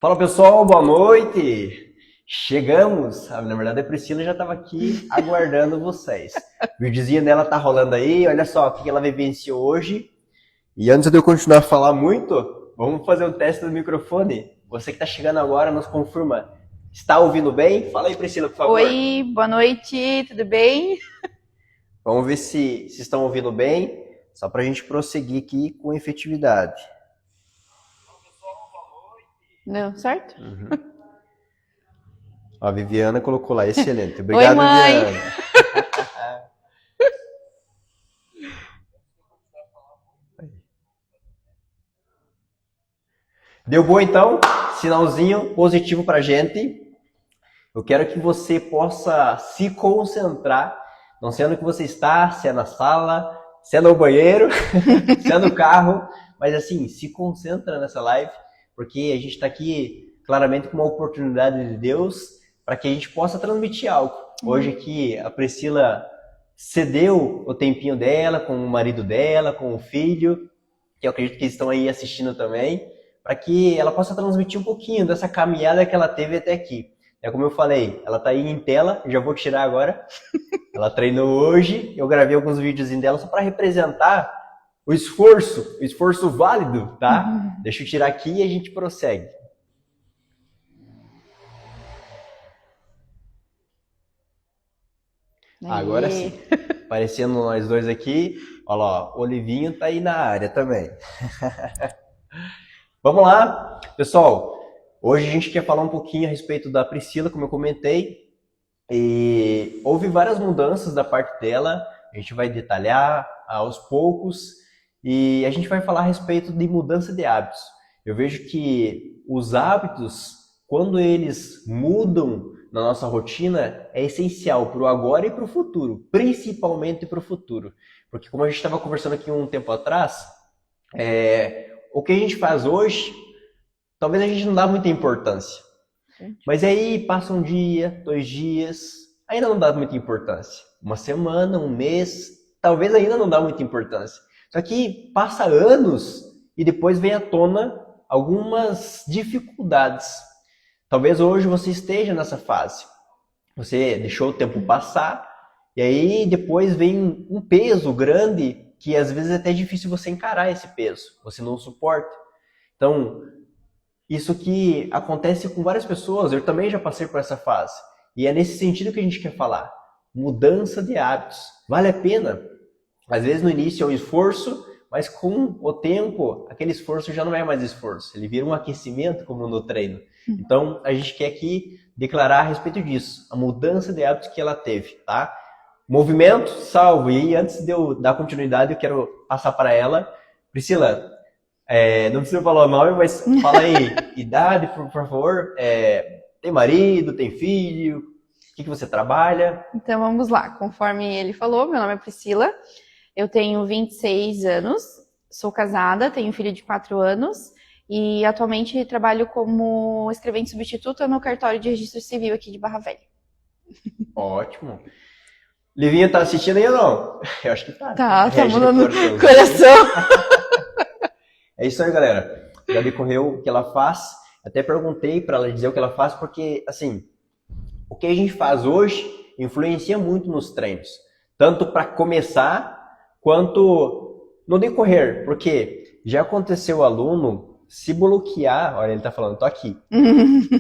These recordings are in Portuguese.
Fala pessoal, boa noite! Chegamos! Na verdade a Priscila já estava aqui aguardando vocês. O videozinho dela tá rolando aí, olha só o que ela vivenciou hoje. E antes de eu continuar a falar muito, vamos fazer um teste do microfone. Você que está chegando agora, nos confirma. Está ouvindo bem? Fala aí, Priscila, por favor. Oi, boa noite, tudo bem? Vamos ver se estão ouvindo bem, só para a gente prosseguir aqui com efetividade. Não, certo? Ó, a Viviana colocou lá, excelente. Obrigado, Oi, mãe. Viviana. Deu bom então? Sinalzinho positivo pra gente. Eu quero que você possa se concentrar, não sei onde que você está, se é na sala, se é no banheiro, se é no carro, mas assim, se concentra nessa live, porque a gente está aqui claramente com uma oportunidade de Deus para que a gente possa transmitir algo. Hoje aqui a Priscila cedeu o tempinho dela com o marido dela, com o filho, que eu acredito que eles estão aí assistindo também, para que ela possa transmitir um pouquinho dessa caminhada que ela teve até aqui. É como eu falei, ela tá aí em tela, já vou tirar agora. Ela treinou hoje, eu gravei alguns vídeos dela só para representar o esforço válido, tá? Deixa eu tirar aqui e a gente prossegue. Agora sim, aparecendo nós dois aqui, olha lá, o Olivinho tá aí na área também. Vamos lá, pessoal. Hoje a gente quer falar um pouquinho a respeito da Priscila, como eu comentei. E houve várias mudanças da parte dela. A gente vai detalhar aos poucos. E a gente vai falar a respeito de mudança de hábitos. Eu vejo que os hábitos, quando eles mudam na nossa rotina, é essencial para o agora e para o futuro. Principalmente para o futuro. Porque como a gente estava conversando aqui um tempo atrás, o que a gente faz hoje, talvez a gente não dá muita importância. Mas aí passa um dia, 2 dias, ainda não dá muita importância. Uma semana, um mês, talvez ainda não dá muita importância. Só que passa anos e depois vem à tona algumas dificuldades. Talvez hoje você esteja nessa fase. Você deixou o tempo passar e aí depois vem um peso grande que às vezes é até difícil você encarar esse peso. Você não suporta. Então, isso que acontece com várias pessoas, eu também já passei por essa fase. E é nesse sentido que a gente quer falar. Mudança de hábitos. Vale a pena? Às vezes no início é um esforço, mas com o tempo, aquele esforço já não é mais esforço. Ele vira um aquecimento, como no treino. Então, a gente quer aqui declarar a respeito disso. A mudança de hábitos que ela teve, tá? Movimento, salvo. E antes de eu dar continuidade, eu quero passar para ela. Priscila, não precisa falar o nome, mas fala aí, idade, por favor. Tem marido, tem filho? O que você trabalha? Então vamos lá, conforme ele falou, meu nome é Priscila, eu tenho 26 anos, sou casada, tenho um filho de 4 anos e atualmente trabalho como escrevente substituta no cartório de registro civil aqui de Barra Velha. Ótimo. Livinha tá assistindo aí ou não? Eu acho que tá. Tá mudando o coração. É isso aí, galera. Já decorreu o que ela faz. Até perguntei para ela dizer o que ela faz, porque, assim, o que a gente faz hoje influencia muito nos treinos. Tanto para começar, quanto no decorrer. Porque já aconteceu o aluno se bloquear. Olha, ele tá falando, tô aqui.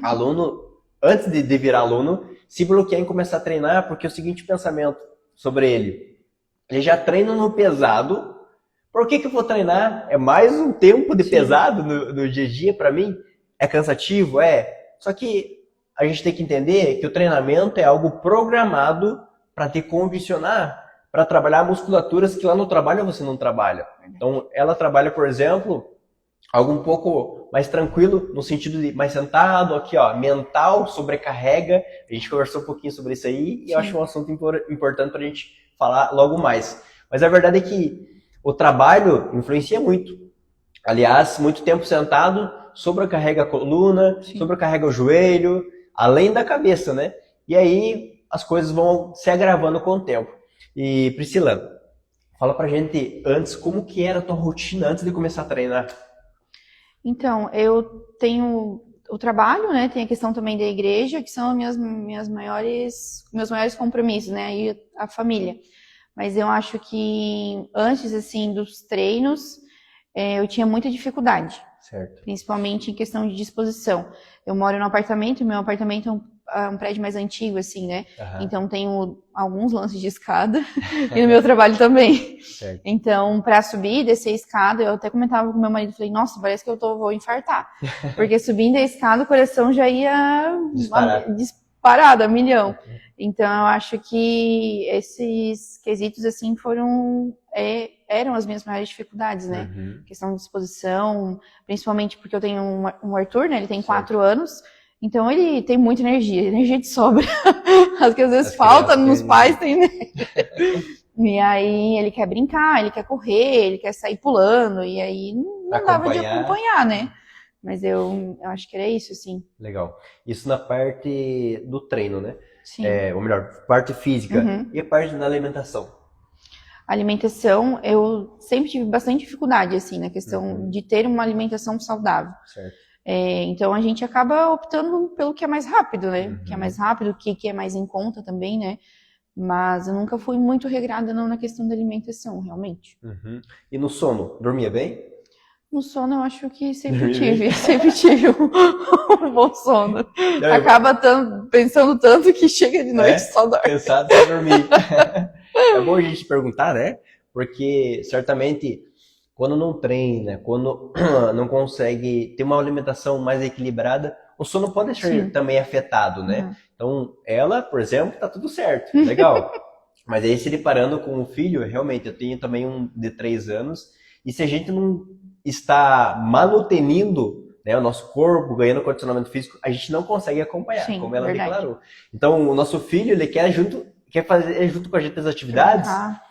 Aluno, antes de virar aluno, se bloquear em começar a treinar, porque é o seguinte pensamento sobre ele. Ele já treina no pesado. Por que eu vou treinar? É mais um tempo de pesado no dia a dia para mim? É cansativo? É. Só que a gente tem que entender que o treinamento é algo programado para te condicionar, para trabalhar musculaturas que lá no trabalho você não trabalha. Então, ela trabalha, por exemplo, algo um pouco mais tranquilo, no sentido de mais sentado, aqui ó, mental, sobrecarrega. A gente conversou um pouquinho sobre isso aí e eu acho um assunto importante para a gente falar logo mais. Mas a verdade é que o trabalho influencia muito. Aliás, muito tempo sentado sobrecarrega a coluna, sobrecarrega o joelho, além da cabeça, né? E aí as coisas vão se agravando com o tempo. E Priscila, fala pra gente antes como que era a tua rotina antes de começar a treinar. Então, eu tenho o trabalho, né? Tem a questão também da igreja, que são meus maiores compromissos, né? E a família. Mas eu acho que antes, assim, dos treinos, eu tinha muita dificuldade. Certo. Principalmente em questão de disposição. Eu moro num apartamento, e meu apartamento é um prédio mais antigo, assim, né? Aham. Então tenho alguns lances de escada e no meu trabalho também. Certo. Então, para subir e descer a escada, eu até comentava com meu marido, falei, nossa, parece que vou infartar. Porque subindo a escada, o coração já ia disparado, a milhão. Então, eu acho que esses quesitos, assim, eram as minhas maiores dificuldades, né? Questão de disposição, principalmente porque eu tenho um Arthur, né? Ele tem 4 anos, então ele tem muita energia de sobra. As que às vezes falta nos pais, tem, né? E aí ele quer brincar, ele quer correr, ele quer sair pulando, e aí não dava de acompanhar, né? Mas eu acho que era isso, assim. Legal. Isso na parte do treino, né? Sim. Ou melhor, parte física. E a parte da alimentação? A alimentação, eu sempre tive bastante dificuldade, assim, na questão de ter uma alimentação saudável. Certo. Então a gente acaba optando pelo que é mais rápido, né? O que é mais rápido, o que é mais em conta também, né? Mas eu nunca fui muito regrada não na questão da alimentação, realmente. E no sono, dormia bem? No sono eu acho que sempre tive um bom sono. Acaba pensando tanto que chega de noite só dorme. Pensado só dormir. É bom a gente perguntar, né? Porque certamente quando não treina, quando não consegue ter uma alimentação mais equilibrada, o sono pode ser também afetado, né? Então, ela, por exemplo, tá tudo certo, legal. Mas aí, se ele parando com o filho, realmente, eu tenho também um de 3 anos, e se a gente não está manutenindo, né, o nosso corpo, ganhando condicionamento físico, a gente não consegue acompanhar, como ela declarou. Então, o nosso filho, ele quer fazer junto com a gente as atividades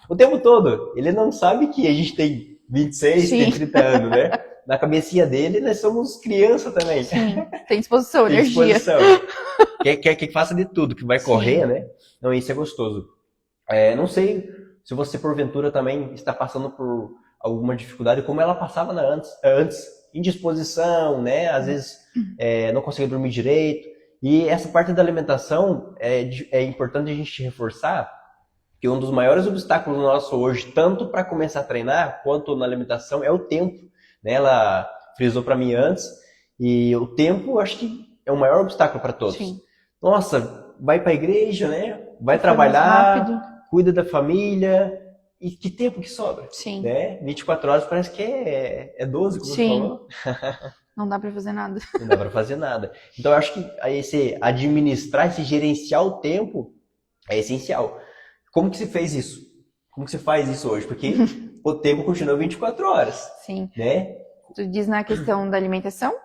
o tempo todo. Ele não sabe que a gente tem 26, tem 30 anos, né? Na cabecinha dele, nós somos criança também. Sim, tem disposição, energia. Disposição. Quer que faça de tudo, que vai correr, né? Então, isso é gostoso. Não sei se você, porventura, também está passando por alguma dificuldade, como ela passava antes, indisposição, né? Às vezes não conseguia dormir direito. E essa parte da alimentação é importante a gente reforçar que um dos maiores obstáculos nossos hoje, tanto para começar a treinar, quanto na alimentação, é o tempo. Né? Ela frisou para mim antes, e o tempo acho que é o maior obstáculo para todos. Sim. Nossa, vai para a igreja, né? Vai trabalhar, cuida da família, e que tempo que sobra? Sim. Né? 24 horas parece que é 12, como você falou. Não dá para fazer nada. Não dá para fazer nada. Então eu acho que esse administrar, esse gerenciar o tempo é essencial. Como que se fez isso? Como que se faz isso hoje? Porque o tempo continua 24 horas. Sim. Né? Tu diz na questão da alimentação?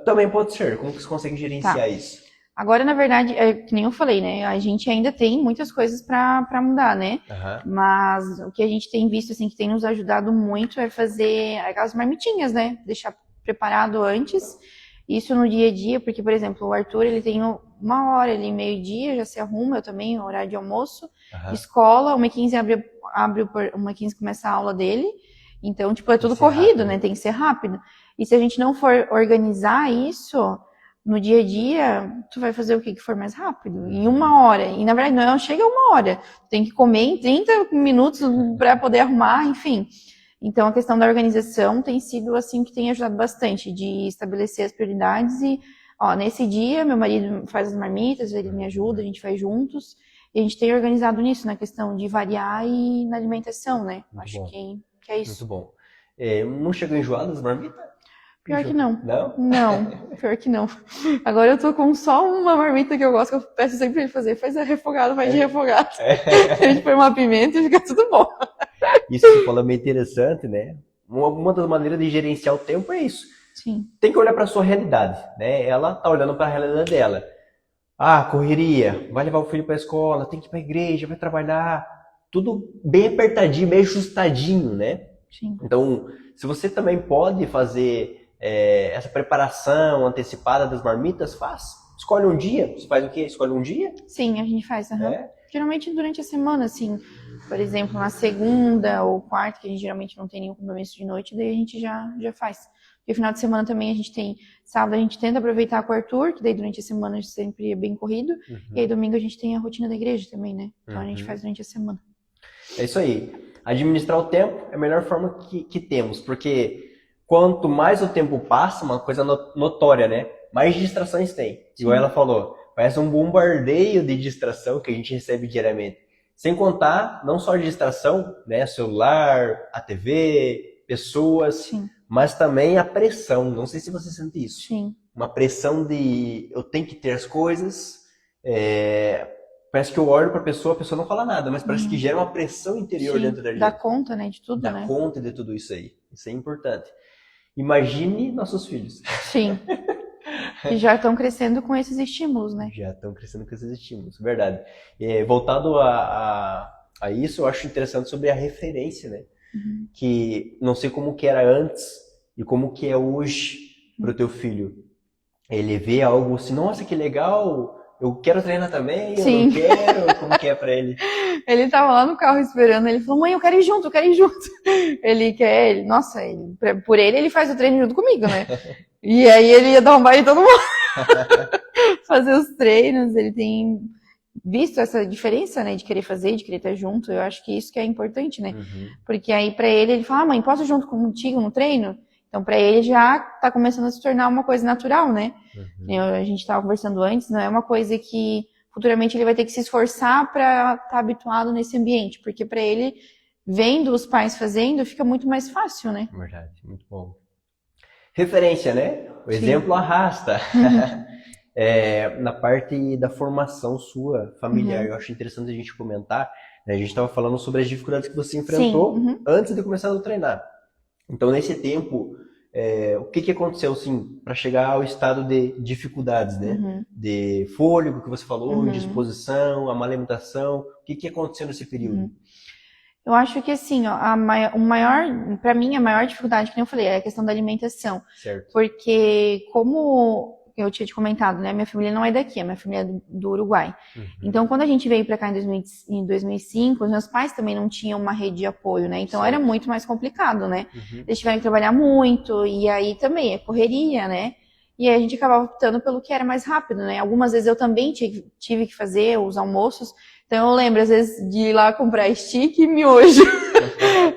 Também pode ser. Como que você consegue gerenciar isso? Agora, na verdade, que nem eu falei, né? A gente ainda tem muitas coisas para mudar, né? Mas o que a gente tem visto, assim, que tem nos ajudado muito é fazer aquelas marmitinhas, né? Deixar preparado antes. Isso no dia a dia, porque, por exemplo, o Arthur, ele tem 1h ali, meio-dia, já se arruma, eu também, horário de almoço. Escola, 1h15 abre 1h15 começa a aula dele. Então, tipo, é tudo corrido, né? Tem que ser rápido. E se a gente não for organizar isso no dia a dia, tu vai fazer o que for mais rápido? Em 1 hora. E, na verdade, não chega a 1 hora. Tem que comer em 30 minutos para poder arrumar, enfim. Então, a questão da organização tem sido, assim, que tem ajudado bastante, de estabelecer as prioridades e, nesse dia, meu marido faz as marmitas, ele me ajuda, a gente faz juntos, e a gente tem organizado nisso, na questão de variar e na alimentação, né? Acho que é isso. Muito bom. Não chegou enjoado as marmitas? Pior que não. Não? Não, pior que não. Agora eu tô com só uma marmita que eu gosto, que eu peço sempre pra ele fazer. Faz refogado, faz de refogado. A gente põe uma pimenta e fica tudo bom. Isso que você falou é meio interessante, né? Uma das maneiras de gerenciar o tempo é isso. Sim. Tem que olhar para a sua realidade, né? Ela tá olhando para a realidade dela. Correria, vai levar o filho para a escola, tem que ir para a igreja, vai trabalhar. Tudo bem apertadinho, bem ajustadinho, né? Sim. Então, se você também pode fazer essa preparação antecipada das marmitas, faz. Escolhe um dia. Você faz o quê? Escolhe um dia? Sim, a gente faz. Geralmente durante a semana, assim. Por exemplo, na segunda ou quarta, que a gente geralmente não tem nenhum compromisso de noite, daí a gente já faz. Porque final de semana também a gente tem, sábado a gente tenta aproveitar com o Arthur, que daí durante a semana a gente sempre é bem corrido, e aí domingo a gente tem a rotina da igreja também, né? Então a gente faz durante a semana. É isso aí. Administrar o tempo é a melhor forma que temos, porque quanto mais o tempo passa, uma coisa notória, né? Mais distrações tem. Igual ela falou, parece um bombardeio de distração que a gente recebe diariamente. Sem contar, não só a distração, né? Celular, a TV, pessoas, Sim. mas também a pressão. Não sei se você sente isso. Sim. Uma pressão de eu tenho que ter as coisas. Parece que eu olho para a pessoa não fala nada, mas parece que gera uma pressão interior dentro da gente. Dá conta, né, de tudo, né? Dá conta de tudo isso aí. Isso é importante. Imagine nossos filhos. Sim. Que já estão crescendo com esses estímulos, né? Já estão crescendo com esses estímulos, verdade. Voltado a isso, eu acho interessante sobre a referência, né? Que não sei como que era antes e como que é hoje para o teu filho. Ele vê algo assim, nossa, que legal, eu quero treinar também, eu não quero, como que é para ele? Ele tava lá no carro esperando, ele falou, mãe, eu quero ir junto, eu quero ir junto. Ele quer, nossa, por ele faz o treino junto comigo, né? E aí ele ia dar um baile em todo mundo. Fazer os treinos, ele tem visto essa diferença, né, de querer fazer, de querer estar junto. Eu acho que isso que é importante, né? Porque aí pra ele fala, mãe, posso ir junto contigo no treino? Então pra ele já tá começando a se tornar uma coisa natural, né? A gente tava conversando antes, não é uma coisa que futuramente ele vai ter que se esforçar pra estar habituado nesse ambiente, porque pra ele, vendo os pais fazendo, fica muito mais fácil, né? Verdade, muito bom. Referência, né? O exemplo arrasta. Na parte da formação sua familiar, eu acho interessante a gente comentar, né? A gente estava falando sobre as dificuldades que você enfrentou antes de começar a treinar. Então, nesse tempo, o que aconteceu, assim, para chegar ao estado de dificuldades, né? De fôlego, que você falou, disposição, a má alimentação, o que aconteceu nesse período? Eu acho que, assim, ó, pra mim, a maior dificuldade, que nem eu falei, é a questão da alimentação. Certo. Porque, como eu tinha te comentado, né, minha família não é daqui, a minha família é do Uruguai. Então, quando a gente veio pra cá em 2005, os meus pais também não tinham uma rede de apoio, né? Então, era muito mais complicado, né? Eles tiveram que trabalhar muito, e aí também é correria, né? E aí a gente acabava optando pelo que era mais rápido, né? Algumas vezes eu também tive que fazer os almoços. Então eu lembro, às vezes, de ir lá comprar stick e miojo.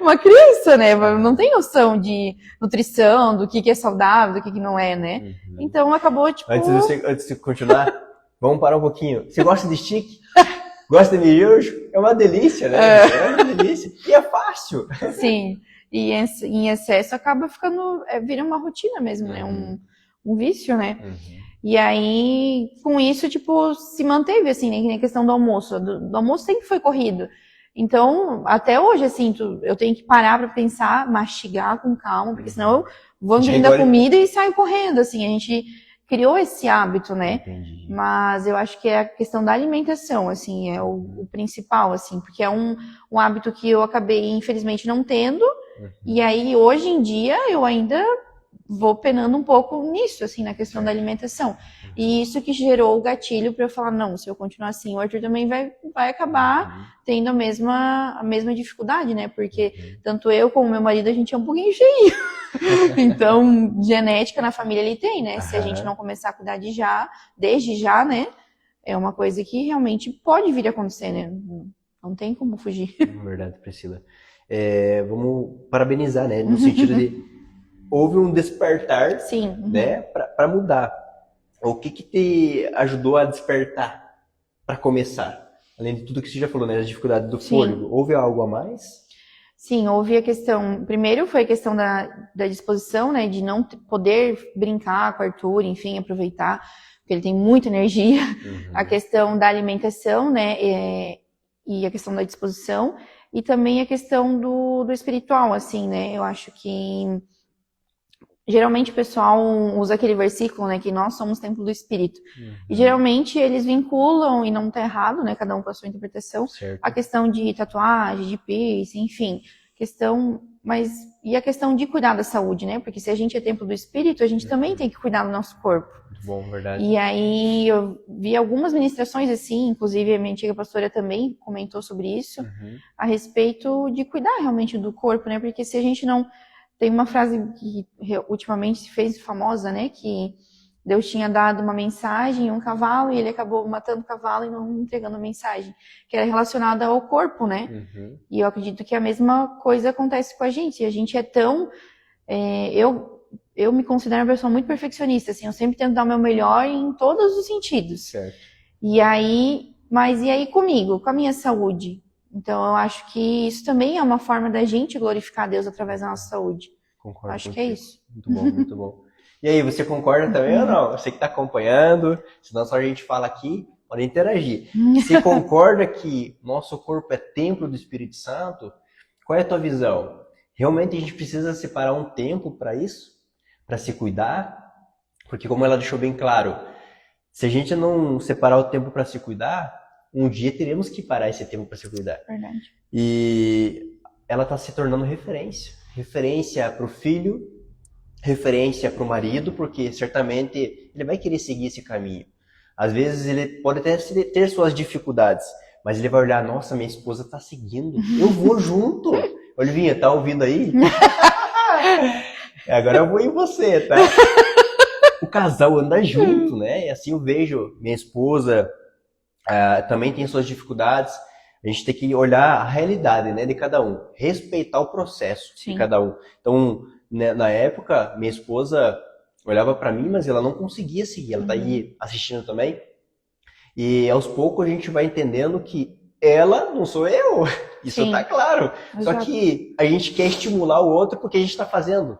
Uma criança, né? Não tem noção de nutrição, do que é saudável, do que não é, né? Então acabou, tipo... Antes de continuar, vamos parar um pouquinho. Você gosta de stick? Gosta de miojo? É uma delícia, né? É uma delícia. E é fácil. Sim. E em excesso acaba ficando... vira uma rotina mesmo, né? Um vício, né? E aí, com isso, tipo, se manteve, assim, né? Que nem a questão do almoço. Do almoço sempre foi corrido. Então, até hoje, assim, eu tenho que parar pra pensar, mastigar com calma, porque senão eu vou engolindo a comida e saio correndo, assim. A gente criou esse hábito, né? Entendi. Mas eu acho que é a questão da alimentação, assim, é o principal, assim, porque é um hábito que eu acabei, infelizmente, não tendo. E aí, hoje em dia, eu ainda vou penando um pouco nisso, assim, na questão da alimentação. E isso que gerou o gatilho para eu falar, não, se eu continuar assim, o Arthur também vai acabar tendo a mesma dificuldade, né? Porque tanto eu como meu marido, a gente é um pouquinho cheio. Então, genética na família ele tem, né? Se a gente não começar a cuidar desde já, né? É uma coisa que realmente pode vir a acontecer, né? Não tem como fugir. Verdade, Priscila. Vamos parabenizar, né? No sentido de houve um despertar, né, para mudar. O que te ajudou a despertar para começar? Além de tudo que você já falou, né, as dificuldades do fôlego, houve algo a mais? Sim, houve a questão, primeiro foi a questão da disposição, né, de não poder brincar com o Arthur, enfim, aproveitar, porque ele tem muita energia. A questão da alimentação, né, e a questão da disposição, e também a questão do espiritual, assim, né, eu acho que geralmente o pessoal usa aquele versículo, né, que nós somos templo do Espírito. E geralmente eles vinculam, e não está errado, né, cada um com a sua interpretação, a questão de tatuagem, de piercing, enfim, e a questão de cuidar da saúde, né, porque se a gente é templo do Espírito, a gente também tem que cuidar do nosso corpo. Muito bom, verdade. E aí eu vi algumas ministrações assim, inclusive a minha antiga pastora também comentou sobre isso, a respeito de cuidar realmente do corpo, né, porque se a gente não Tem uma frase que ultimamente se fez famosa, né? Que Deus tinha dado uma mensagem em um cavalo e ele acabou matando o cavalo e não entregando a mensagem, que era relacionada ao corpo, né? E eu acredito que a mesma coisa acontece com a gente. A gente é tão... eu me considero uma pessoa muito perfeccionista, assim, eu sempre tento dar o meu melhor em todos os sentidos. Certo. Mas e aí comigo, com a minha saúde? Então eu acho que isso também é uma forma da gente glorificar a Deus através da nossa saúde. Concordo Acho contigo. que é isso. Muito bom, muito bom. E aí, você concorda também ou não? Você que está acompanhando, senão só a gente fala aqui, pode interagir. Você concorda que nosso corpo é templo do Espírito Santo? Qual é a tua visão? Realmente a gente precisa separar um tempo para isso? Para se cuidar? Porque como ela deixou bem claro, se a gente não separar o tempo para se cuidar, um dia teremos que parar esse tempo para se cuidar. Verdade. E ela está se tornando referência. Referência para o filho, referência para o marido, porque certamente ele vai querer seguir esse caminho. Às vezes ele pode até ter suas dificuldades, mas ele vai olhar, nossa, minha esposa está seguindo, eu vou junto. Olivinha, tá ouvindo aí? Agora eu vou em você, tá? O casal anda junto, né? E assim eu vejo minha esposa também tem suas dificuldades. A gente tem que olhar a realidade, né, de cada um, respeitar o processo de cada um. Então, né, na época, minha esposa olhava para mim, mas ela não conseguia seguir. Ela tá aí assistindo também. E aos poucos a gente vai entendendo que ela não sou eu. Isso tá claro. Exato. Só que a gente quer estimular o outro porque a gente está fazendo.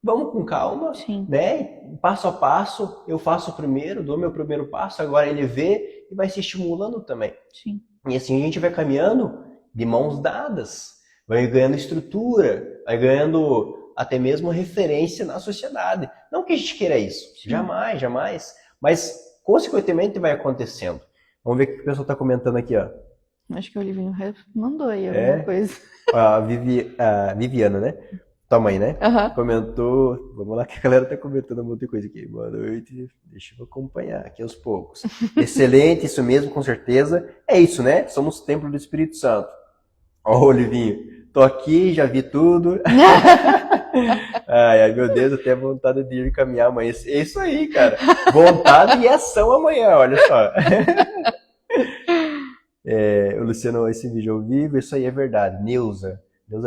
Vamos com calma, né? Passo a passo, eu faço o primeiro, dou meu primeiro passo, agora ele vê e vai se estimulando também. Sim. E assim a gente vai caminhando de mãos dadas, vai ganhando estrutura, vai ganhando até mesmo referência na sociedade. Não que a gente queira isso, jamais, jamais, mas consequentemente vai acontecendo. Vamos ver o que o pessoal está comentando aqui, ó. Acho que o Olivinho mandou aí alguma coisa. A Viviana, né? Tua mãe, né? Comentou. Vamos lá que a galera tá comentando um monte de coisa aqui. Boa noite. Deixa eu acompanhar aqui aos poucos. Excelente, isso mesmo, com certeza. É isso, né? Somos templo do Espírito Santo. Ó, Olivinho. Tô aqui, já vi tudo. Ai, meu Deus, até vontade de ir caminhar amanhã. É isso aí, cara. Vontade e ação amanhã, olha só. O Luciano, esse vídeo ao vivo, isso aí é verdade. Neuza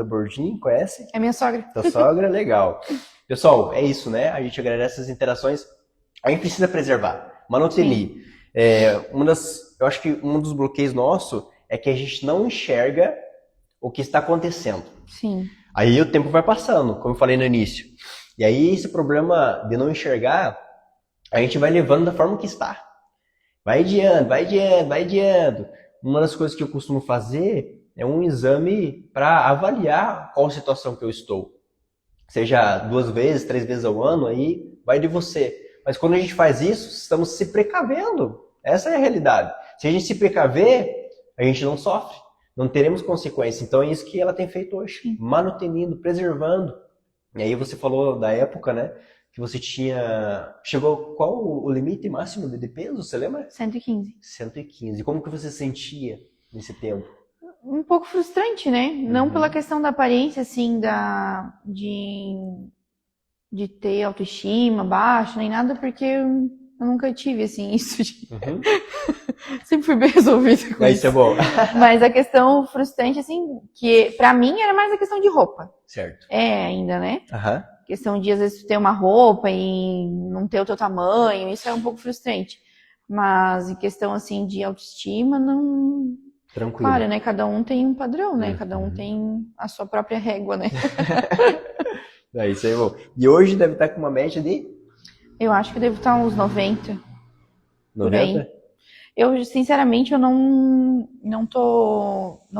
Borgin, conhece? É minha sogra. Tua sogra, legal. Pessoal, é isso, né? A gente agradece essas interações. A gente precisa preservar, manutenir. Eu acho que um dos bloqueios nosso é que a gente não enxerga o que está acontecendo. Sim. Aí o tempo vai passando, como eu falei no início. E aí esse problema de não enxergar, a gente vai levando da forma que está. Vai adiando, vai adiando, vai adiando. Uma das coisas que eu costumo fazer é um exame para avaliar qual situação que eu estou. Seja 2 vezes, 3 vezes ao ano, aí vai de você. Mas quando a gente faz isso, estamos se precavendo. Essa é a realidade. Se a gente se precaver, a gente não sofre. Não teremos consequência. Então é isso que ela tem feito hoje. Manutenindo, preservando. E aí você falou da época, né? Que você tinha... Chegou qual o limite máximo de peso, você lembra? 115. 115. Como que você sentia nesse tempo? Um pouco frustrante, né? Não pela questão da aparência, assim, de ter autoestima baixa, nem nada, porque eu nunca tive, assim, isso de... Sempre fui bem resolvida com Isso é bom. Mas a questão frustrante, assim, que pra mim era mais a questão de roupa. Certo. É, ainda, né? Questão de, às vezes, ter uma roupa e não ter o teu tamanho, isso é um pouco frustrante. Mas em questão, assim, de autoestima, não... Tranquilo. Claro, né? Cada um tem um padrão, né? Cada um tem a sua própria régua, né? Isso aí é bom. E hoje deve estar com uma média de? Eu acho que devo estar uns 90. 90? Eu, sinceramente, eu não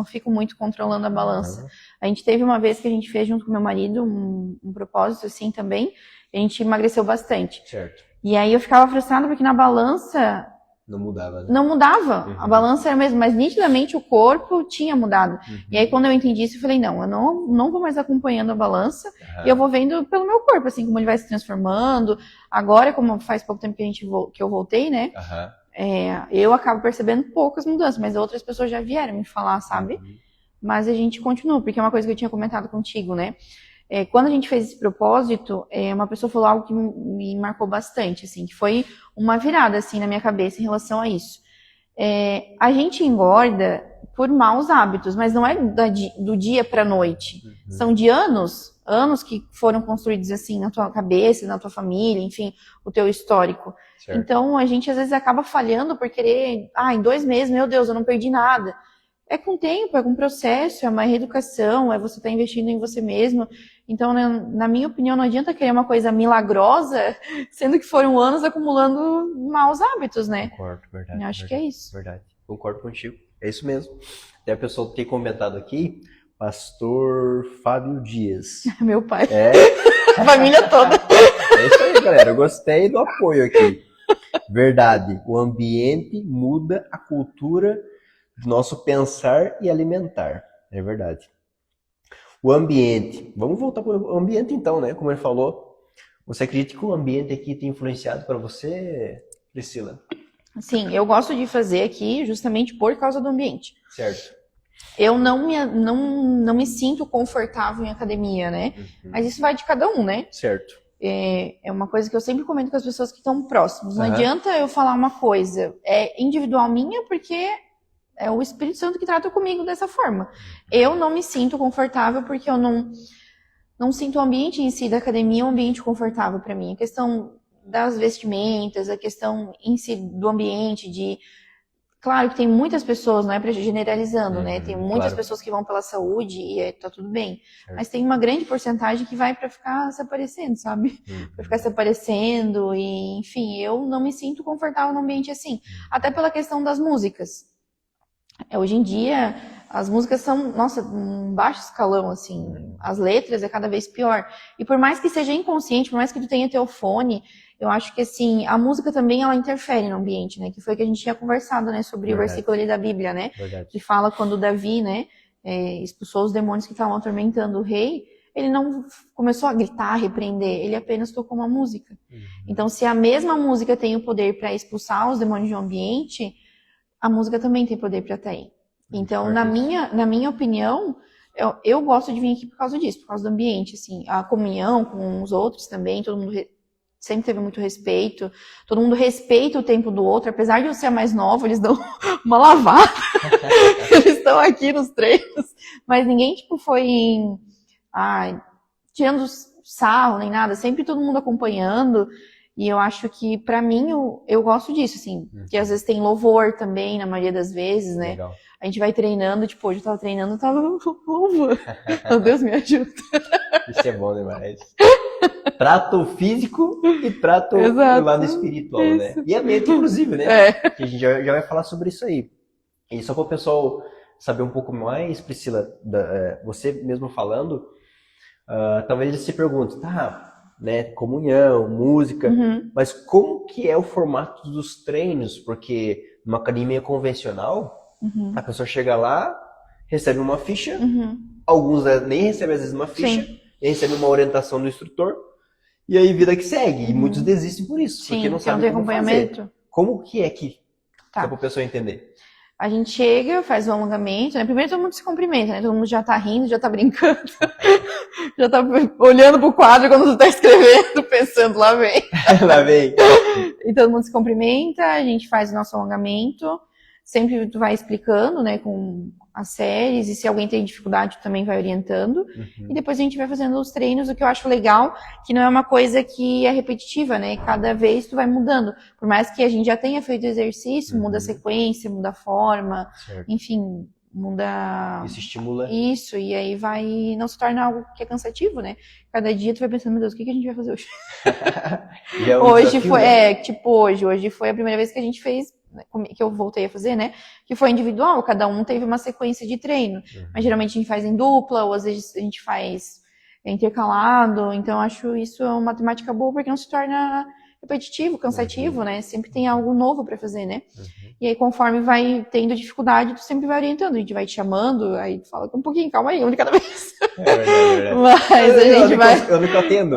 fico muito controlando a balança. A gente teve uma vez que a gente fez junto com meu marido um propósito assim também. A gente emagreceu bastante. Certo. E aí eu ficava frustrada porque na balança... Não mudava, né? Não mudava. A balança era a mesma, mas nitidamente o corpo tinha mudado. E aí quando eu entendi isso, eu falei, não, eu não vou mais acompanhando a balança e eu vou vendo pelo meu corpo, assim, como ele vai se transformando. Agora, como faz pouco tempo que eu voltei, né? Eu acabo percebendo poucas mudanças, mas outras pessoas já vieram me falar, sabe? Mas a gente continua, porque é uma coisa que eu tinha comentado contigo, né? quando a gente fez esse propósito, uma pessoa falou algo que me marcou bastante, assim, que foi uma virada, assim, na minha cabeça em relação a isso. A gente engorda por maus hábitos, mas não é do dia para a noite. São de anos que foram construídos assim na tua cabeça, na tua família, enfim, o teu histórico. Certo. Então, a gente às vezes acaba falhando por querer, em 2 meses, meu Deus, eu não perdi nada. É com tempo, é com processo, é uma reeducação, é você estar investindo em você mesmo. Então, na minha opinião, não adianta querer uma coisa milagrosa, sendo que foram anos acumulando maus hábitos, né? Concordo, verdade. Eu acho que é isso. Verdade, concordo contigo. É isso mesmo. Até a pessoa tem comentado aqui, Pastor Fábio Dias. Meu pai. A família toda. É isso aí, galera. Eu gostei do apoio aqui. Verdade. O ambiente muda a cultura do nosso pensar e alimentar. É verdade. O ambiente. Vamos voltar para o ambiente então, né? Como ele falou. Você acredita que o ambiente aqui tem influenciado para você, Priscila? Sim, eu gosto de fazer aqui justamente por causa do ambiente. Certo. Eu não me sinto confortável em academia, né? Mas isso vai de cada um, né? Certo. É uma coisa que eu sempre comento com as pessoas que estão próximas. Não adianta eu falar uma coisa, individual minha, porque é o Espírito Santo que trata comigo dessa forma. Eu não me sinto confortável porque eu não sinto o ambiente em si da academia um ambiente confortável para mim. A questão das vestimentas, a questão em si do ambiente, Claro que tem muitas pessoas, não é para generalizando, né? Tem muitas pessoas que vão pela saúde e tá tudo bem. Mas tem uma grande porcentagem que vai para ficar se aparecendo, sabe? Para ficar se aparecendo e, enfim, eu não me sinto confortável num ambiente assim. Até pela questão das músicas. Hoje em dia, as músicas são, nossa, um baixo escalão, assim. As letras é cada vez pior. E por mais que seja inconsciente, por mais que tu tenha teu fone, eu acho que, assim, a música também, ela interfere no ambiente, né? Que foi que a gente tinha conversado, né? Sobre o versículo ali da Bíblia, né? Verdade. Que fala quando Davi, né? Expulsou os demônios que estavam atormentando o rei. Ele não começou a gritar, a repreender. Ele apenas tocou uma música. Então, se a mesma música tem o poder para expulsar os demônios de um ambiente, a música também tem poder para atrair. Então, na minha opinião, eu gosto de vir aqui por causa disso, por causa do ambiente, assim. A comunhão com os outros também, todo mundo sempre teve muito respeito, todo mundo respeita o tempo do outro, apesar de eu ser a mais nova, eles dão uma lavada, eles estão aqui nos treinos, mas ninguém, foi tirando sarro, nem nada, sempre todo mundo acompanhando, e eu acho que, pra mim, eu gosto disso, assim, que às vezes tem louvor também, na maioria das vezes, né? Legal. A gente vai treinando, hoje eu tava treinando, eu tava louvor. Meu Deus, me ajuda. Isso é bom demais. Trato físico e trato o lado espiritual, né? E a mente, inclusive, né? Que a gente já vai falar sobre isso aí. E só para o pessoal saber um pouco mais, Priscila, você mesmo falando, talvez eles se perguntem, né, comunhão, música, mas como que é o formato dos treinos? Porque numa academia convencional, a pessoa chega lá, recebe uma ficha, alguns nem recebem às vezes uma ficha, recebem uma orientação do instrutor, e aí vida que segue, e muitos desistem por isso, porque não sabem como fazer. Como que é que dá pra pessoa entender? A gente chega, faz o alongamento, né? Primeiro todo mundo se cumprimenta, né? Todo mundo já tá rindo, já tá brincando, já tá olhando pro quadro quando tu tá escrevendo, pensando, lá vem. Lá vem. E todo mundo se cumprimenta, a gente faz o nosso alongamento, sempre tu vai explicando, né, com as séries, e se alguém tem dificuldade, tu também vai orientando, e depois a gente vai fazendo os treinos, o que eu acho legal, que não é uma coisa que é repetitiva, né, cada vez tu vai mudando, por mais que a gente já tenha feito exercício, muda a sequência, muda a forma, enfim, muda... Isso estimula. Isso, e aí não se torna algo que é cansativo, né, cada dia tu vai pensando, meu Deus, o que a gente vai fazer hoje? Hoje desafio, foi, né? Hoje foi a primeira vez que a gente fez, que eu voltei a fazer, né, que foi individual, cada um teve uma sequência de treino, mas geralmente a gente faz em dupla, ou às vezes a gente faz intercalado, então eu acho isso uma temática boa, porque não se torna repetitivo, cansativo, né, sempre tem algo novo pra fazer, né, e aí conforme vai tendo dificuldade, tu sempre vai orientando, a gente vai te chamando, aí tu fala um pouquinho, calma aí, um de cada vez. Verdade. Mas a gente vai... Eu nunca atendo.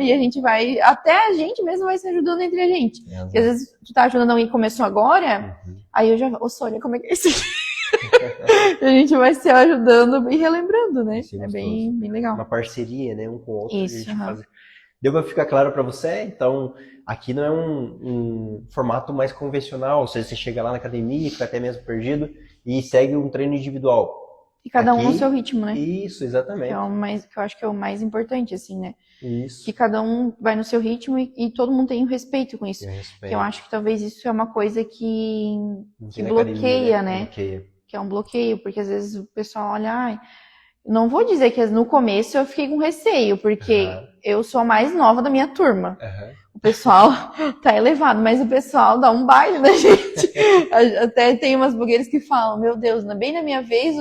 E a gente vai, até a gente mesmo vai se ajudando entre a gente. Porque às vezes tu tá ajudando alguém que começou agora, aí eu já, Sônia, como é que é isso aqui? A gente vai se ajudando e relembrando, né? Isso é É gostoso. bem legal. Uma parceria, né? Um com o outro. Isso, A gente aham. faz... Deu pra ficar claro pra você? Então, aqui não é um formato mais convencional, ou seja, você chega lá na academia, fica até mesmo perdido, e segue um treino individual. E cada um no Aqui, seu ritmo, né? isso, Que é exatamente. o mais, que eu acho que é o mais importante, assim, né? Isso. Que cada um vai no seu ritmo e todo mundo tem um respeito com isso. Eu Que respeito. eu acho que talvez isso é uma coisa que Não tem na bloqueia, academia, né? Bloqueia. Que é um bloqueio, porque às vezes o pessoal olha, ai, não vou dizer que no começo eu fiquei com receio, porque Aham. eu sou a mais nova da minha turma. Aham. O pessoal tá elevado, mas o pessoal dá um baile na gente. Até tem umas blogueiras que falam, meu Deus, bem na minha vez,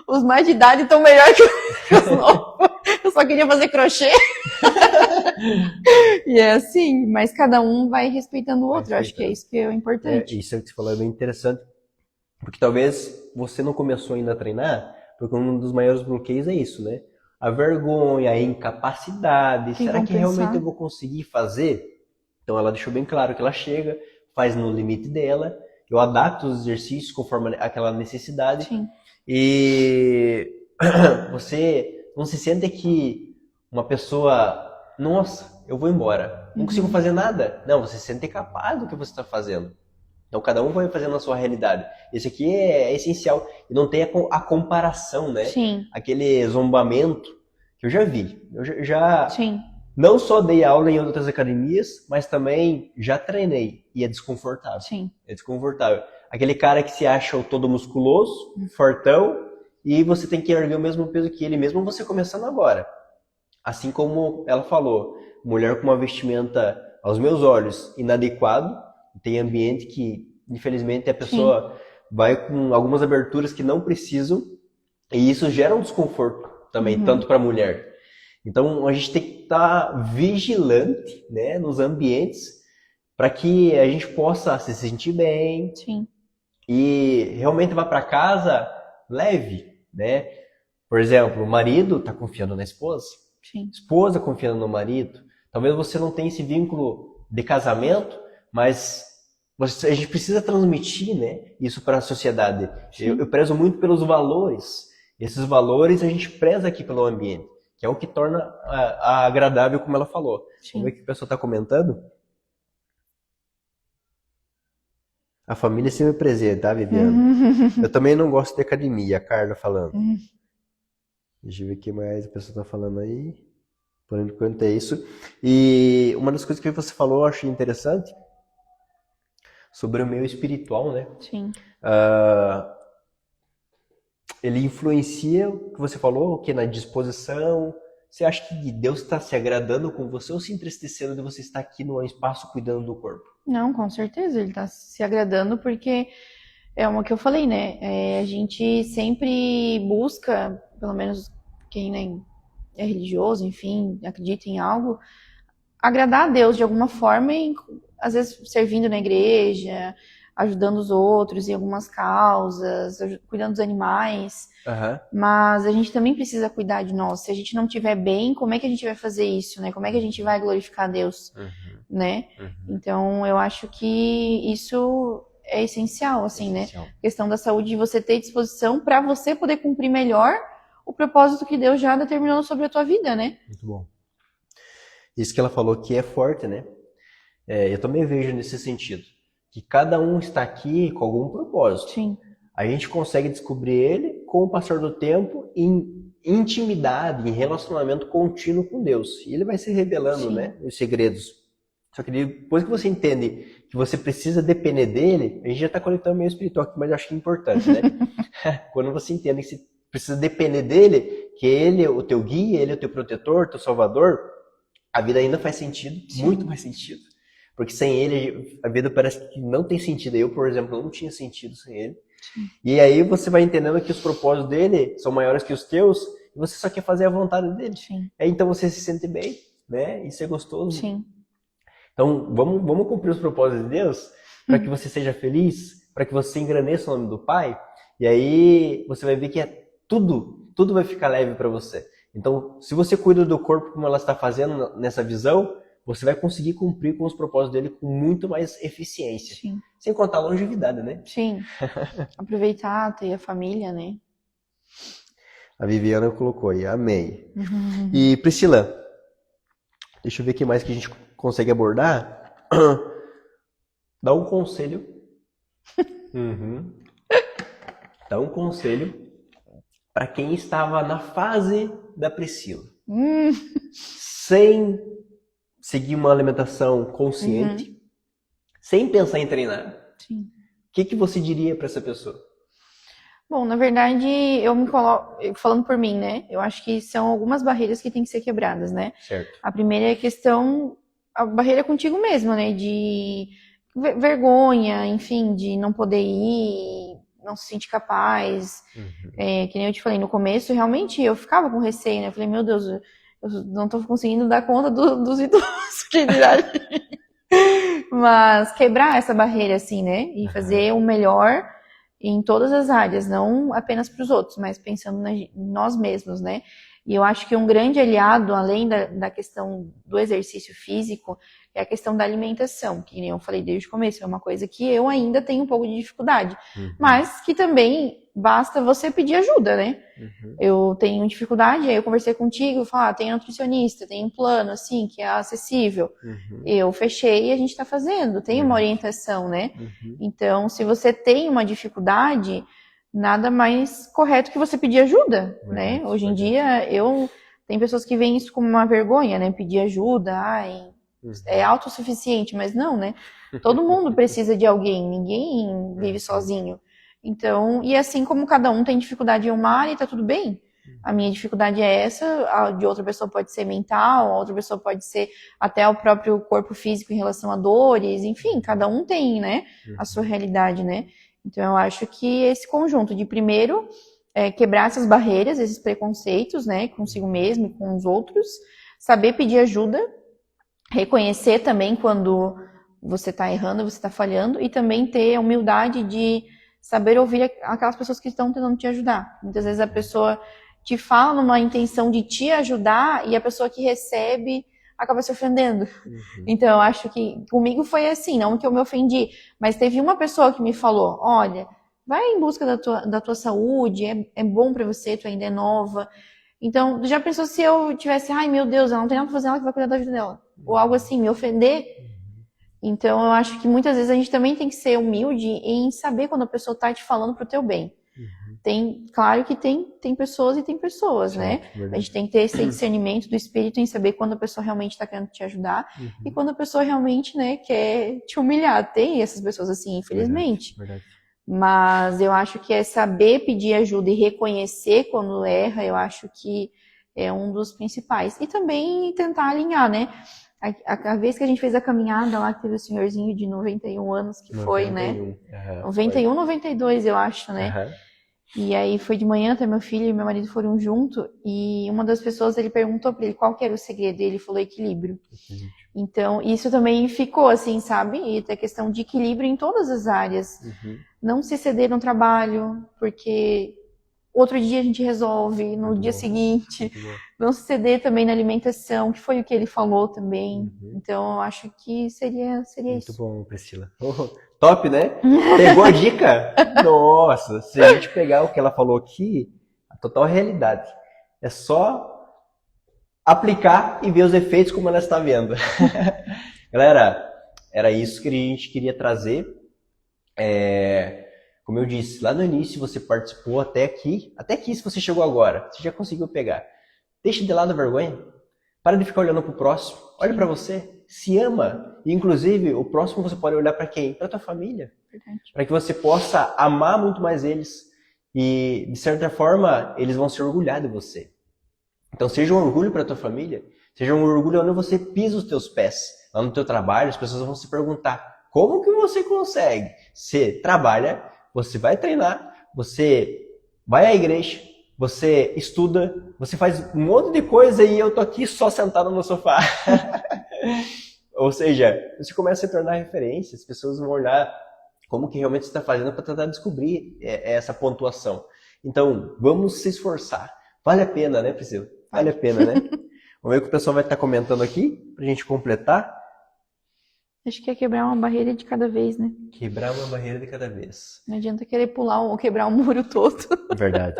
os mais de idade estão melhor que os novos. Eu só queria fazer crochê. E é assim, mas cada um vai respeitando o outro. Eu acho que é isso que é o importante. Isso que você falou é bem interessante, porque talvez você não começou ainda a treinar, porque um dos maiores bloqueios é isso, né? A vergonha, a incapacidade, Que será vão que realmente pensar. eu vou conseguir fazer? Então ela deixou bem claro que ela chega, faz no limite dela, eu adapto os exercícios conforme aquela necessidade, Sim, e você não se sente que uma pessoa, nossa, eu vou embora, não consigo fazer nada. Não, você se sente capaz do que você está fazendo. Então cada um vai fazendo a sua realidade. Esse aqui é essencial. E não tem a comparação, né? sim, Aquele zombamento que eu já vi. Eu já sim, não só dei aula em outras academias, mas também já treinei. E é desconfortável. sim. É desconfortável. Aquele cara que se acha o todo musculoso, fortão, e você tem que erguer o mesmo peso que ele, mesmo você começando agora. Assim como ela falou, mulher com uma vestimenta, aos meus olhos, inadequado, tem ambiente que, infelizmente, a pessoa vai com algumas aberturas que não precisam, e isso gera um desconforto também, tanto para a mulher. Então, a gente tem que estar vigilante, né, nos ambientes, para que a gente possa se sentir bem Sim, e realmente vá para casa leve, né? Por exemplo, o marido está confiando na esposa, sim, esposa confiando no marido. Talvez você não tenha esse vínculo de casamento, mas a gente precisa transmitir, né, isso para a sociedade. Eu prezo muito pelos valores. Esses valores a gente preza aqui pelo ambiente, que é o que torna agradável, como ela falou. sim. Vamos ver o que o pessoal está comentando? A família é sempre presente, tá, Viviane? Eu também não gosto de academia, a Carla falando. Deixa eu ver o que mais a pessoa está falando aí. Por enquanto é isso. E uma das coisas que você falou, eu achei interessante, sobre o meio espiritual, né? Sim, Ele influencia o que você falou, o que na disposição. Você acha que Deus está se agradando com você ou se entristecendo de você estar aqui no espaço cuidando do corpo? não, com certeza, ele tá se agradando porque é uma que eu falei, né? A gente sempre busca, pelo menos quem, né, é religioso, enfim, acredita em algo, agradar a Deus de alguma forma, e, às vezes servindo na igreja, ajudando os outros em algumas causas, cuidando dos animais. Aham. Mas a gente também precisa cuidar de nós. Se a gente não estiver bem, como é que a gente vai fazer isso, né? Como é que a gente vai glorificar a Deus, né? Então, eu acho que isso é essencial, assim, né? A questão da saúde, de você ter disposição para você poder cumprir melhor o propósito que Deus já determinou sobre a tua vida, né? Muito bom. Isso que ela falou que é forte, né? Eu também vejo nesse sentido. Que cada um está aqui com algum propósito. Sim, A gente consegue descobrir ele com o passar do tempo em intimidade, em relacionamento contínuo com Deus. E ele vai se revelando, Sim. né, os segredos. Só que depois que você entende que você precisa depender dele, a gente já está conectando meio espiritual aqui, mas eu acho que é importante, né? Quando você entende que você precisa depender dele, que ele é o teu guia, ele é o teu protetor, teu salvador, a vida ainda faz sentido, muito mais sentido. Porque sem ele, a vida parece que não tem sentido. Eu, por exemplo, não tinha sentido sem ele. E aí você vai entendendo que os propósitos dele são maiores que os teus e você só quer fazer a vontade dele. sim, Então você se sente bem, né? Isso é gostoso. sim, Então vamos cumprir os propósitos de Deus para que você seja feliz, para que você engrandeça o nome do Pai. E aí você vai ver que tudo vai ficar leve para você. Então, se você cuida do corpo como ela está fazendo nessa visão, você vai conseguir cumprir com os propósitos dele com muito mais eficiência. Sim. Sem contar a longevidade, né? Sim. Aproveitar, ter a família, né? A Viviana colocou aí, amei. E Priscila, deixa eu ver o que mais que a gente consegue abordar. Dá um conselho. Dá um conselho para quem estava na fase da Priscila. Sem seguir uma alimentação consciente, sem pensar em treinar. Sim. O que você diria para essa pessoa? Bom, na verdade, eu me coloco, falando por mim, né? Eu acho que são algumas barreiras que têm que ser quebradas, né? Certo. A primeira é a barreira contigo mesmo, né? De vergonha, enfim, de não poder ir, não se sentir capaz. Que nem eu te falei, no começo, realmente, eu ficava com receio, né? Eu falei, meu Deus, eu não tô conseguindo dar conta dos idosos, que dirá. Mas quebrar essa barreira, assim, né? E fazer o melhor em todas as áreas, não apenas para os outros, mas pensando em nós mesmos, né? E eu acho que um grande aliado, além da questão do exercício físico, é a questão da alimentação, que nem eu falei desde o começo, é uma coisa que eu ainda tenho um pouco de dificuldade, mas que também basta você pedir ajuda, né? Eu tenho dificuldade, aí eu conversei contigo, falei, tem nutricionista, tem um plano, assim, que é acessível. Eu fechei e a gente tá fazendo, tem uma orientação, né? Então, se você tem uma dificuldade, nada mais correto que você pedir ajuda, né? Hoje em dia, tem pessoas que veem isso como uma vergonha, né? Pedir ajuda, é autossuficiente, mas não, né? Todo mundo precisa de alguém, ninguém vive sozinho. Então, e assim como cada um tem dificuldade em uma área, tá tudo bem. A minha dificuldade é essa, a de outra pessoa pode ser mental, a outra pessoa pode ser até o próprio corpo físico em relação a dores, enfim, cada um tem, né, a sua realidade, né? Então, eu acho que esse conjunto de, primeiro, quebrar essas barreiras, esses preconceitos, né, consigo mesmo e com os outros, saber pedir ajuda, reconhecer também quando você está errando, você está falhando, e também ter a humildade de saber ouvir aquelas pessoas que estão tentando te ajudar. Muitas vezes a pessoa te fala numa intenção de te ajudar e a pessoa que recebe acaba se ofendendo. Então, eu acho que comigo foi assim, não que eu me ofendi, mas teve uma pessoa que me falou, olha, vai em busca da tua saúde, é bom pra você, tu ainda é nova. Então, já pensou se eu tivesse, ai meu Deus, ela não tem nada pra fazer, ela que vai cuidar da vida dela. Ou algo assim, me ofender. Então, eu acho que muitas vezes a gente também tem que ser humilde em saber quando a pessoa tá te falando pro teu bem. Claro que tem pessoas e tem pessoas, né? A gente tem que ter esse discernimento do espírito em saber quando a pessoa realmente está querendo te ajudar e quando a pessoa realmente, né, quer te humilhar. Tem essas pessoas assim, infelizmente. Verdade. Mas eu acho que é saber pedir ajuda e reconhecer quando erra, eu acho que é um dos principais. E também tentar alinhar, né? A vez que a gente fez a caminhada lá, que teve o senhorzinho de 91 anos, que 91. Foi, né? 91, 92, eu acho, né? E aí foi de manhã, até meu filho e meu marido foram junto, e uma das pessoas, ele perguntou pra ele qual que era o segredo, e ele falou equilíbrio. Então, isso também ficou assim, sabe? E tem a questão de equilíbrio em todas as áreas. Não se ceder no trabalho, porque outro dia a gente resolve, no dia seguinte. Não se ceder também na alimentação, que foi o que ele falou também. Então, eu acho que seria isso. Muito bom, Priscila. Top, né? Pegou a dica? Nossa, se a gente pegar o que ela falou aqui, a total realidade. É só aplicar e ver os efeitos como ela está vendo. Galera, era isso que a gente queria trazer. Como eu disse, lá no início você participou até aqui se você chegou agora, você já conseguiu pegar. Deixa de lado a vergonha. Para de ficar olhando pro próximo. Olha para você. Se ama. E, inclusive, o próximo você pode olhar para quem? Para tua família. Para que você possa amar muito mais eles. E, de certa forma, eles vão se orgulhar de você. Então, seja um orgulho para tua família. Seja um orgulho onde você pisa os teus pés. Lá no teu trabalho, as pessoas vão se perguntar, como que você consegue? Você trabalha, você vai treinar, você vai à igreja, você estuda, você faz um monte de coisa e eu tô aqui só sentado no sofá. Ou seja, você começa a se tornar referência, as pessoas vão olhar como que realmente você está fazendo para tentar descobrir essa pontuação. Então, vamos se esforçar. Vale a pena, né, Priscila? Vale a pena, né? Vamos ver o que o pessoal vai estar comentando aqui, pra gente completar. Acho que é quebrar uma barreira de cada vez, né? Quebrar uma barreira de cada vez. Não adianta querer pular ou quebrar um muro todo. Verdade.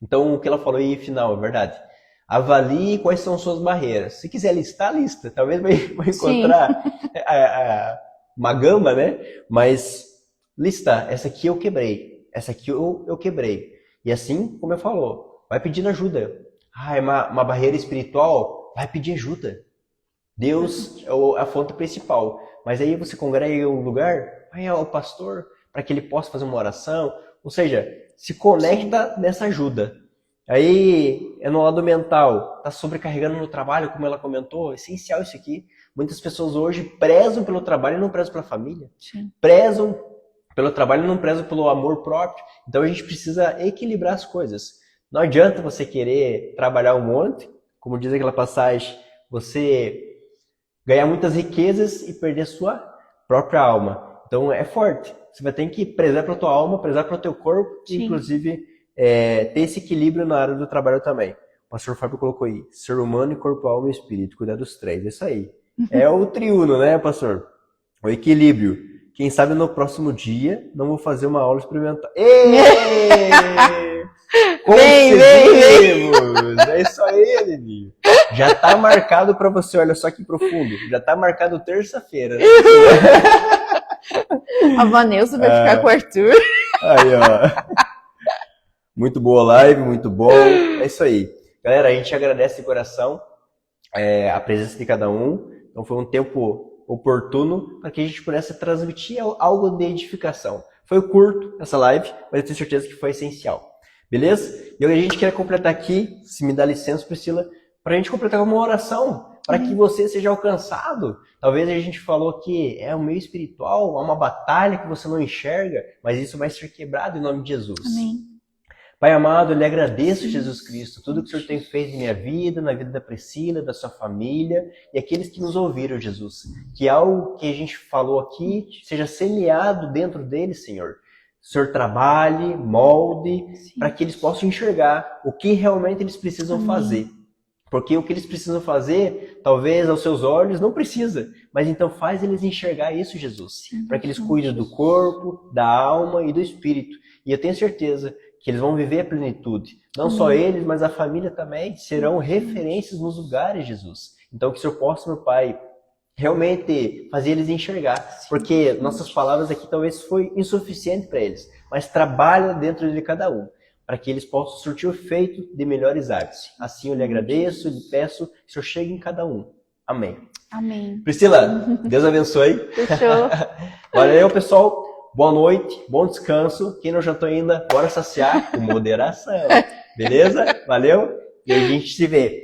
Então, o que ela falou aí, final, é verdade. Avalie quais são suas barreiras. Se quiser listar, lista. Talvez vai encontrar uma gama, né? Mas listar, essa aqui eu quebrei. Essa aqui eu quebrei. E assim, como eu falou, vai pedindo ajuda. É uma barreira espiritual? Vai pedir ajuda. Deus é a fonte principal. Mas aí você congrega em um lugar, vai ao pastor, para que ele possa fazer uma oração. Ou seja, se conecta nessa ajuda. Aí, é no lado mental, tá sobrecarregando no trabalho, como ela comentou, é essencial isso aqui. Muitas pessoas hoje prezam pelo trabalho e não prezam pela família. Sim. Prezam pelo trabalho e não prezam pelo amor próprio. Então a gente precisa equilibrar as coisas. Não adianta você querer trabalhar um monte, como diz aquela passagem, você ganhar muitas riquezas e perder sua própria alma. Então é forte. Você vai ter que prezar pela tua alma, prezar pelo teu corpo, e, inclusive ter esse equilíbrio na área do trabalho também. O pastor Fábio colocou aí, ser humano, corpo, alma e espírito, cuidar dos três. É isso aí. É o triuno, né, pastor? O equilíbrio. Quem sabe no próximo dia não vou fazer uma aula experimental. Conseguimos! É isso aí, Adelinho. Já tá marcado pra você, olha só que profundo. Já tá marcado terça-feira, né? A Vanessa vai ficar com o Arthur. Aí, ó. Muito boa live, muito bom. É isso aí. Galera, a gente agradece de coração a presença de cada um. Então foi um tempo oportuno para que a gente pudesse transmitir algo de edificação. Foi curto essa live, mas eu tenho certeza que foi essencial. Beleza? E a gente quer completar aqui, se me dá licença, Priscila, para a gente completar com uma oração, para que você seja alcançado. Talvez a gente falou que é um meio espiritual, há uma batalha que você não enxerga, mas isso vai ser quebrado em nome de Jesus. Amém. Pai amado, eu lhe agradeço, Jesus Cristo, tudo que o Senhor tem feito em minha vida, na vida da Priscila, da sua família e aqueles que nos ouviram, Jesus. Que algo que a gente falou aqui seja semeado dentro deles, Senhor. O Senhor trabalhe, molde, para que eles possam enxergar o que realmente eles precisam fazer. Porque o que eles precisam fazer, talvez aos seus olhos, não precisa. Mas então faz eles enxergar isso, Jesus. Para que eles cuidem do corpo, da alma e do espírito. E eu tenho certeza que eles vão viver a plenitude. Não só eles, mas a família também serão referências nos lugares, Jesus. Então que o Senhor possa, meu Pai, realmente fazer eles enxergar. Porque nossas palavras aqui talvez foi insuficiente para eles. Mas trabalha dentro de cada um, para que eles possam surtir o efeito de melhores hábitos. Assim eu lhe agradeço, lhe peço que o Senhor chegue em cada um. Amém. Amém. Priscila, Deus abençoe. Fechou. Valeu, pessoal. Boa noite, bom descanso. Quem não jantou ainda, bora saciar com moderação. Beleza? Valeu? E a gente se vê.